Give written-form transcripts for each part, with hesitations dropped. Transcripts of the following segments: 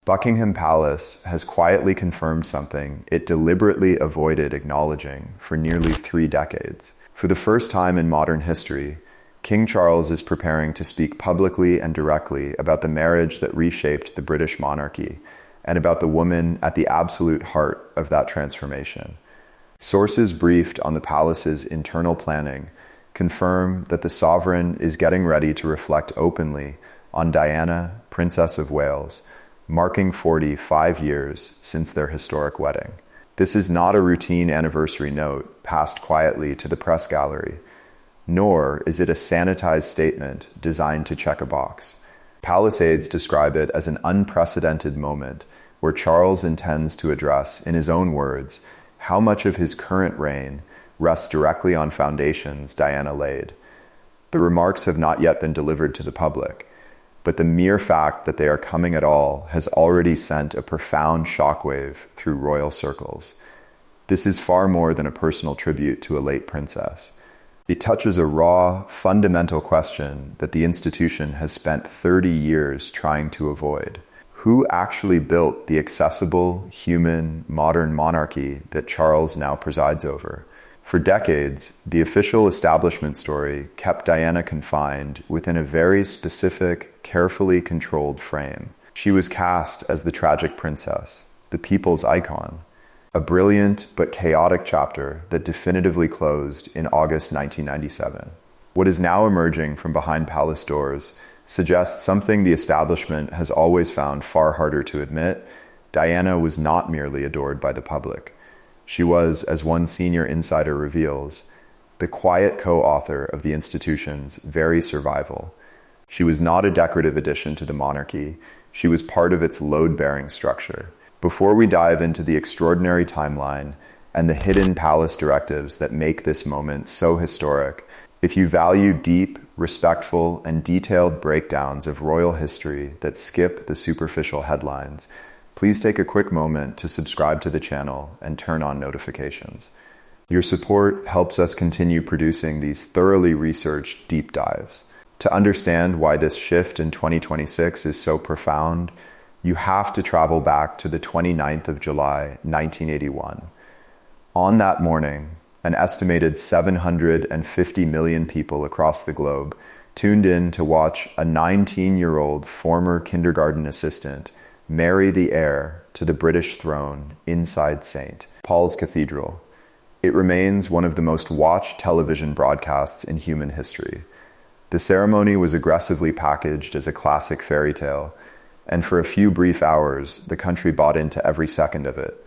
Buckingham Palace has quietly confirmed something it deliberately avoided acknowledging for nearly 3 decades. For the first time in modern history, King Charles is preparing to speak publicly and directly about the marriage that reshaped the British monarchy and about the woman at the absolute heart of that transformation. Sources briefed on the palace's internal planning confirm that the sovereign is getting ready to reflect openly on Diana, Princess of Wales, marking 45 years since their historic wedding. This is not a routine anniversary note passed quietly to the press gallery, nor is it a sanitized statement designed to check a box. Palace aides describe it as an unprecedented moment where Charles intends to address, in his own words, how much of his current reign rests directly on foundations Diana laid. The remarks have not yet been delivered to the public, but the mere fact that they are coming at all has already sent a profound shockwave through royal circles. This is far more than a personal tribute to a late princess. It touches a raw, fundamental question that the institution has spent 30 years trying to avoid. Who actually built the accessible, human, modern monarchy that Charles now presides over? For decades, the official establishment story kept Diana confined within a very specific, carefully controlled frame. She was cast as the tragic princess, the people's icon, a brilliant but chaotic chapter that definitively closed in August 1997. What is now emerging from behind palace doors suggests something the establishment has always found far harder to admit. Diana was not merely adored by the public. She was, as one senior insider reveals, the quiet co-author of the institution's very survival. She was not a decorative addition to the monarchy. She was part of its load-bearing structure. Before we dive into the extraordinary timeline and the hidden palace directives that make this moment so historic, if you value deep, respectful, and detailed breakdowns of royal history that skip the superficial headlines, please take a quick moment to subscribe to the channel and turn on notifications. Your support helps us continue producing these thoroughly researched deep dives. To understand why this shift in 2026 is so profound, you have to travel back to the 29th of July, 1981. On that morning, an estimated 750 million people across the globe tuned in to watch a 19-year-old former kindergarten assistant marry the heir to the British throne inside St. Paul's Cathedral. It remains one of the most watched television broadcasts in human history. The ceremony was aggressively packaged as a classic fairy tale, and for a few brief hours, the country bought into every second of it.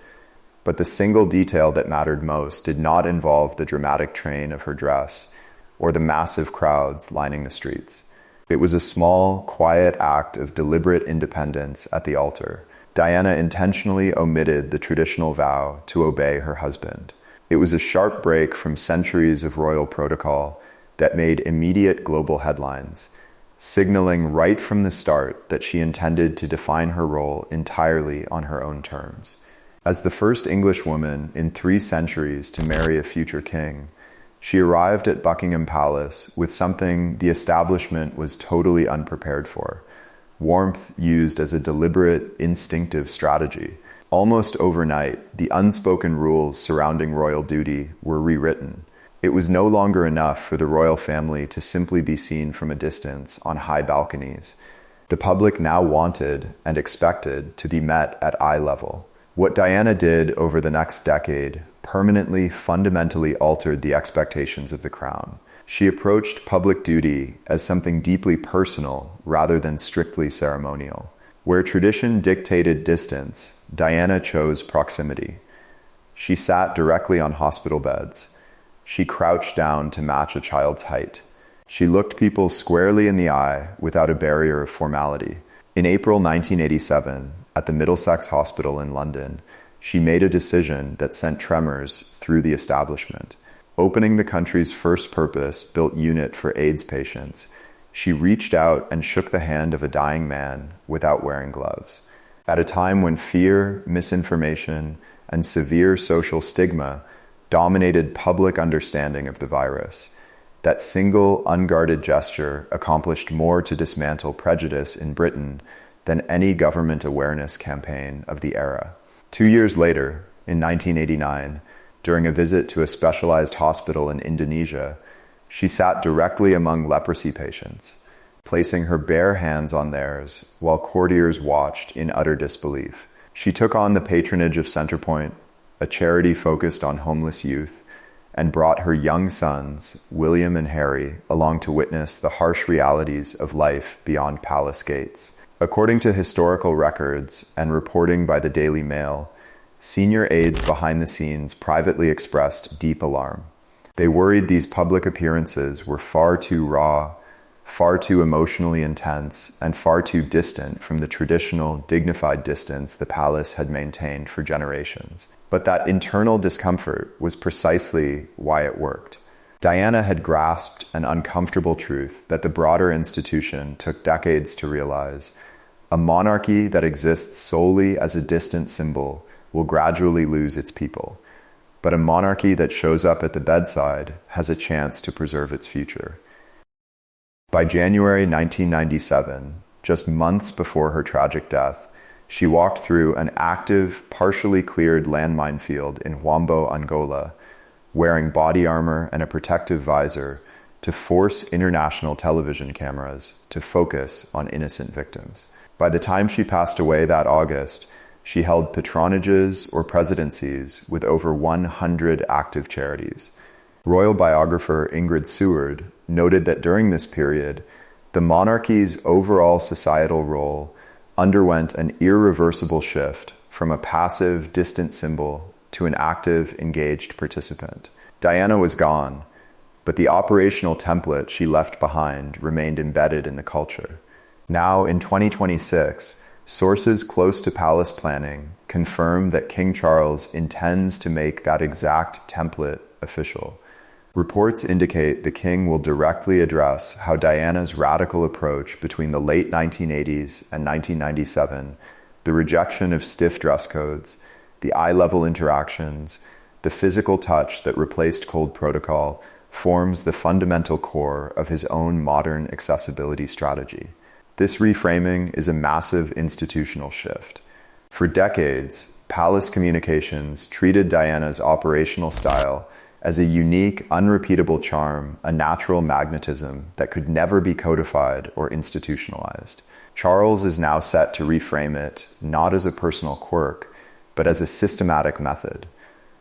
But the single detail that mattered most did not involve the dramatic train of her dress or the massive crowds lining the streets. It was a small, quiet act of deliberate independence at the altar. Diana intentionally omitted the traditional vow to obey her husband. It was a sharp break from centuries of royal protocol that made immediate global headlines, signaling right from the start that she intended to define her role entirely on her own terms. As the first English woman in 3 centuries to marry a future king, she arrived at Buckingham Palace with something the establishment was totally unprepared for: warmth used as a deliberate, instinctive strategy. Almost overnight, the unspoken rules surrounding royal duty were rewritten. It was no longer enough for the royal family to simply be seen from a distance on high balconies. The public now wanted and expected to be met at eye level. What Diana did over the next decade permanently, fundamentally altered the expectations of the crown. She approached public duty as something deeply personal rather than strictly ceremonial. Where tradition dictated distance, Diana chose proximity. She sat directly on hospital beds. She crouched down to match a child's height. She looked people squarely in the eye without a barrier of formality. In April 1987, at the Middlesex Hospital in London, she made a decision that sent tremors through the establishment. Opening the country's first purpose-built unit for AIDS patients, she reached out and shook the hand of a dying man without wearing gloves. At a time when fear, misinformation, and severe social stigma dominated public understanding of the virus, that single, unguarded gesture accomplished more to dismantle prejudice in Britain than any government awareness campaign of the era. 2 years later, in 1989, during a visit to a specialized hospital in Indonesia, she sat directly among leprosy patients, placing her bare hands on theirs while courtiers watched in utter disbelief. She took on the patronage of Centerpoint, a charity focused on homeless youth, and brought her young sons, William and Harry, along to witness the harsh realities of life beyond palace gates. According to historical records and reporting by the Daily Mail, senior aides behind the scenes privately expressed deep alarm. They worried these public appearances were far too raw, far too emotionally intense, and far too distant from the traditional, dignified distance the palace had maintained for generations. But that internal discomfort was precisely why it worked. Diana had grasped an uncomfortable truth that the broader institution took decades to realize. A monarchy that exists solely as a distant symbol will gradually lose its people. But a monarchy that shows up at the bedside has a chance to preserve its future. By January 1997, just months before her tragic death, she walked through an active, partially cleared landmine field in Huambo, Angola, wearing body armor and a protective visor to force international television cameras to focus on innocent victims. By the time she passed away that August, she held patronages or presidencies with over 100 active charities. Royal biographer Ingrid Seward noted that during this period, the monarchy's overall societal role underwent an irreversible shift from a passive, distant symbol to an active, engaged participant. Diana was gone, but the operational template she left behind remained embedded in the culture. Now, in 2026, sources close to palace planning confirm that King Charles intends to make that exact template official. Reports indicate the king will directly address how Diana's radical approach between the late 1980s and 1997, the rejection of stiff dress codes, the eye-level interactions, the physical touch that replaced cold protocol, forms the fundamental core of his own modern accessibility strategy. This reframing is a massive institutional shift. For decades, palace communications treated Diana's operational style as a unique, unrepeatable charm, a natural magnetism that could never be codified or institutionalized. Charles is now set to reframe it not as a personal quirk, but as a systematic method.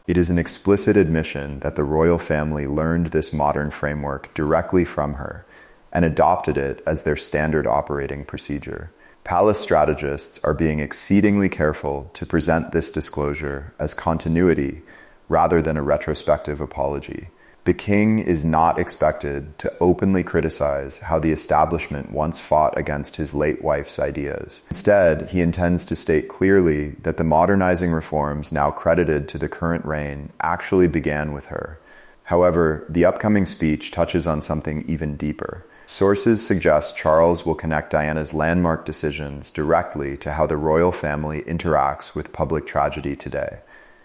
It is an explicit admission that the royal family learned this modern framework directly from her and adopted it as their standard operating procedure. Palace strategists are being exceedingly careful to present this disclosure as continuity rather than a retrospective apology. The king is not expected to openly criticize how the establishment once fought against his late wife's ideas. Instead, he intends to state clearly that the modernizing reforms now credited to the current reign actually began with her. However, the upcoming speech touches on something even deeper. Sources suggest Charles will connect Diana's landmark decisions directly to how the royal family interacts with public tragedy today.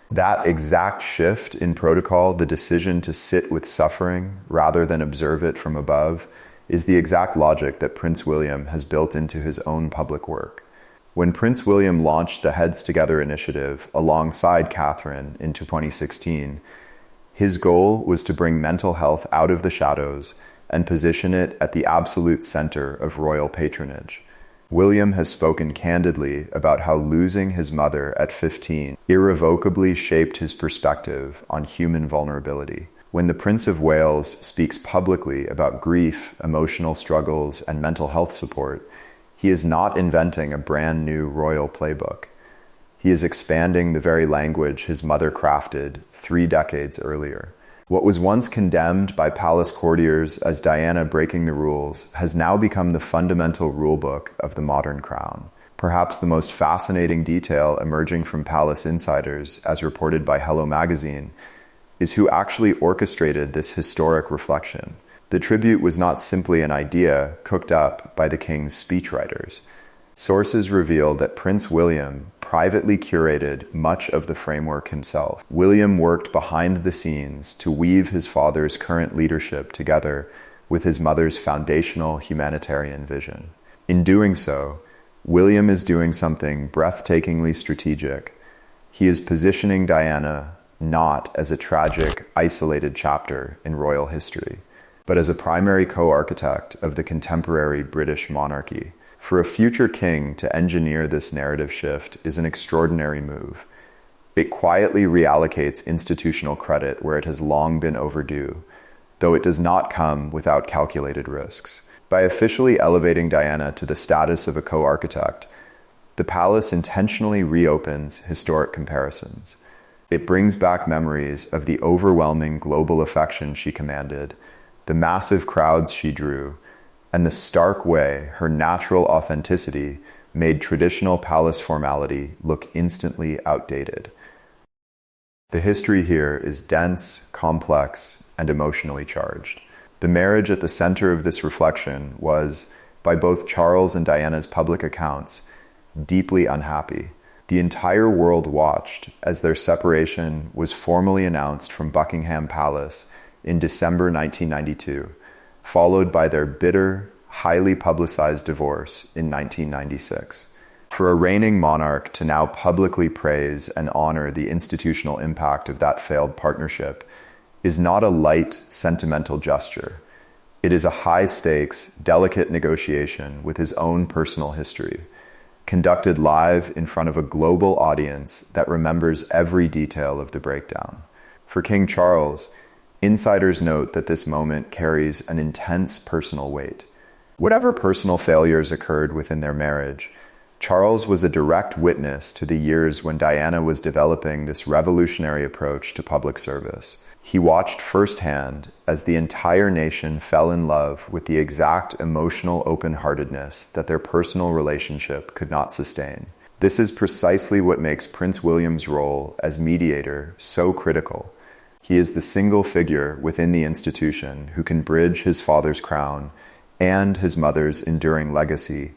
That exact shift in protocol, the decision to sit with suffering rather than observe it from above, is the exact logic that Prince William has built into his own public work. When Prince William launched the Heads Together initiative alongside Catherine in 2016, his goal was to bring mental health out of the shadows and position it at the absolute center of royal patronage. William has spoken candidly about how losing his mother at 15 irrevocably shaped his perspective on human vulnerability. When the Prince of Wales speaks publicly about grief, emotional struggles, and mental health support, he is not inventing a brand new royal playbook. He is expanding the very language his mother crafted 3 decades earlier. What was once condemned by palace courtiers as Diana breaking the rules has now become the fundamental rulebook of the modern crown. Perhaps the most fascinating detail emerging from palace insiders, as reported by Hello magazine, is who actually orchestrated this historic reflection. The tribute was not simply an idea cooked up by the king's speechwriters. Sources reveal that Prince William privately curated much of the framework himself. William worked behind the scenes to weave his father's current leadership together with his mother's foundational humanitarian vision. In doing so, William is doing something breathtakingly strategic. He is positioning Diana not as a tragic, isolated chapter in royal history, but as a primary co-architect of the contemporary British monarchy. For a future king to engineer this narrative shift is an extraordinary move. It quietly reallocates institutional credit where it has long been overdue, though it does not come without calculated risks. By officially elevating Diana to the status of a co-architect, the palace intentionally reopens historic comparisons. It brings back memories of the overwhelming global affection she commanded, the massive crowds she drew, and the stark way her natural authenticity made traditional palace formality look instantly outdated. The history here is dense, complex, and emotionally charged. The marriage at the center of this reflection was, by both Charles and Diana's public accounts, deeply unhappy. The entire world watched as their separation was formally announced from Buckingham Palace in December 1992, followed by their bitter, highly publicized divorce in 1996. For a reigning monarch to now publicly praise and honor the institutional impact of that failed partnership is not a light, sentimental gesture. It is a high-stakes, delicate negotiation with his own personal history, conducted live in front of a global audience that remembers every detail of the breakdown. For King Charles, insiders note that this moment carries an intense personal weight. Whatever personal failures occurred within their marriage, Charles was a direct witness to the years when Diana was developing this revolutionary approach to public service. He watched firsthand as the entire nation fell in love with the exact emotional open-heartedness that their personal relationship could not sustain. This is precisely what makes Prince William's role as mediator so critical. He is the single figure within the institution who can bridge his father's crown and his mother's enduring legacy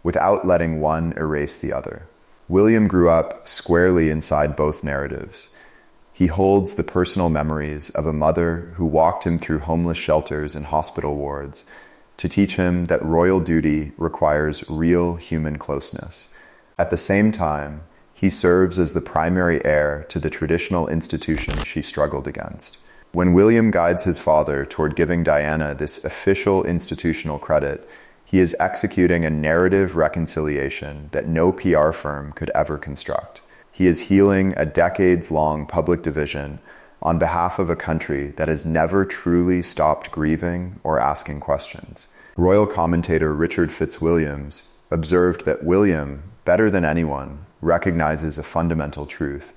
without letting one erase the other. William grew up squarely inside both narratives. He holds the personal memories of a mother who walked him through homeless shelters and hospital wards to teach him that royal duty requires real human closeness. At the same time, he serves as the primary heir to the traditional institution she struggled against. When William guides his father toward giving Diana this official institutional credit, he is executing a narrative reconciliation that no PR firm could ever construct. He is healing a decades-long public division on behalf of a country that has never truly stopped grieving or asking questions. Royal commentator Richard Fitzwilliams observed that William, better than anyone, recognizes a fundamental truth.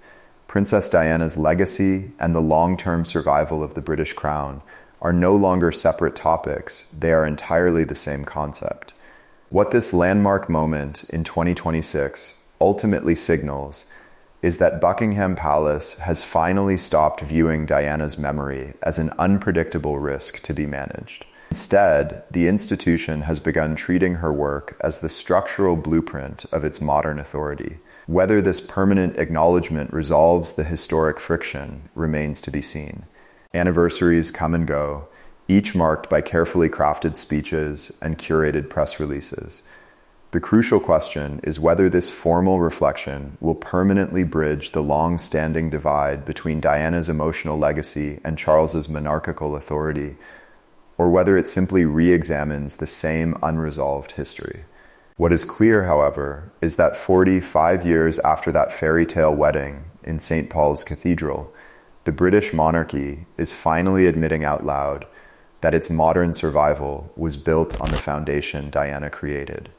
Princess Diana's legacy and the long-term survival of the British crown are no longer separate topics, they are entirely the same concept. What this landmark moment in 2026 ultimately signals is that Buckingham Palace has finally stopped viewing Diana's memory as an unpredictable risk to be managed. Instead, the institution has begun treating her work as the structural blueprint of its modern authority. Whether this permanent acknowledgement resolves the historic friction remains to be seen. Anniversaries come and go, each marked by carefully crafted speeches and curated press releases. The crucial question is whether this formal reflection will permanently bridge the long-standing divide between Diana's emotional legacy and Charles's monarchical authority, or whether it simply re-examines the same unresolved history. What is clear, however, is that 45 years after that fairy tale wedding in St. Paul's Cathedral, the British monarchy is finally admitting out loud that its modern survival was built on the foundation Diana created.